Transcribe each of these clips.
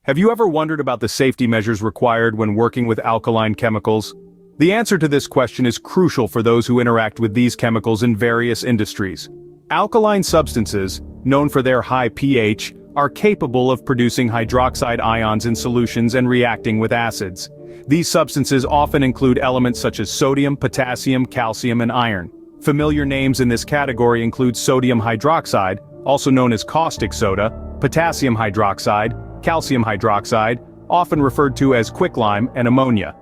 Have you ever wondered about the safety measures required when working with alkaline chemicals? The answer to this question is crucial for those who interact with these chemicals in various industries. Alkaline substances, known for their high pH, are capable of producing hydroxide ions in solutions and reacting with acids. These substances often include elements such as sodium, potassium, calcium, and iron. Familiar names in this category include sodium hydroxide, also known as caustic soda, potassium hydroxide, calcium hydroxide, often referred to as quicklime, and ammonia.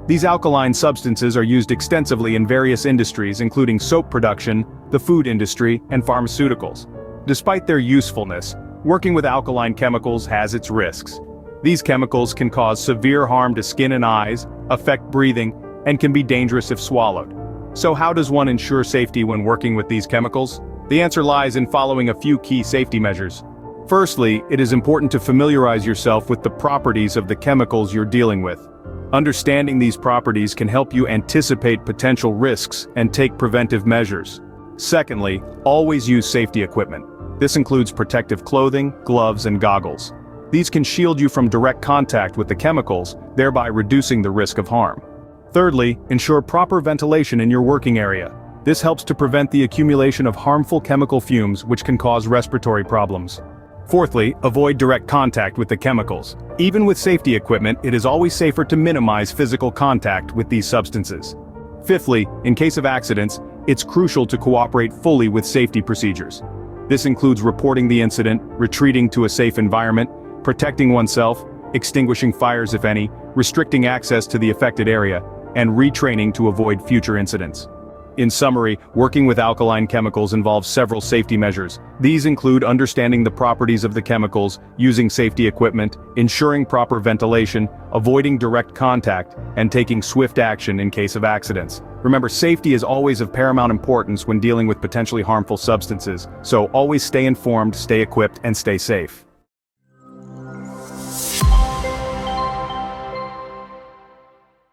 These alkaline substances are used extensively in various industries including soap production, the food industry, and pharmaceuticals. Despite their usefulness, working with alkaline chemicals has its risks. These chemicals can cause severe harm to skin and eyes, affect breathing, and can be dangerous if swallowed. So how does one ensure safety when working with these chemicals? The answer lies in following a few key safety measures. Firstly, it is important to familiarize yourself with the properties of the chemicals you're dealing with. Understanding these properties can help you anticipate potential risks and take preventive measures. Secondly, always use safety equipment. This includes protective clothing, gloves, and goggles. These can shield you from direct contact with the chemicals, thereby reducing the risk of harm. Thirdly, ensure proper ventilation in your working area. This helps to prevent the accumulation of harmful chemical fumes which can cause respiratory problems. Fourthly, avoid direct contact with the chemicals. Even with safety equipment, it is always safer to minimize physical contact with these substances. Fifthly, in case of accidents, it's crucial to cooperate fully with safety procedures. This includes reporting the incident, retreating to a safe environment, protecting oneself, extinguishing fires if any, restricting access to the affected area, and retraining to avoid future incidents. In summary, working with alkaline chemicals involves several safety measures. These include understanding the properties of the chemicals, using safety equipment, ensuring proper ventilation, avoiding direct contact, and taking swift action in case of accidents. Remember, safety is always of paramount importance when dealing with potentially harmful substances, so always stay informed, stay equipped, and stay safe.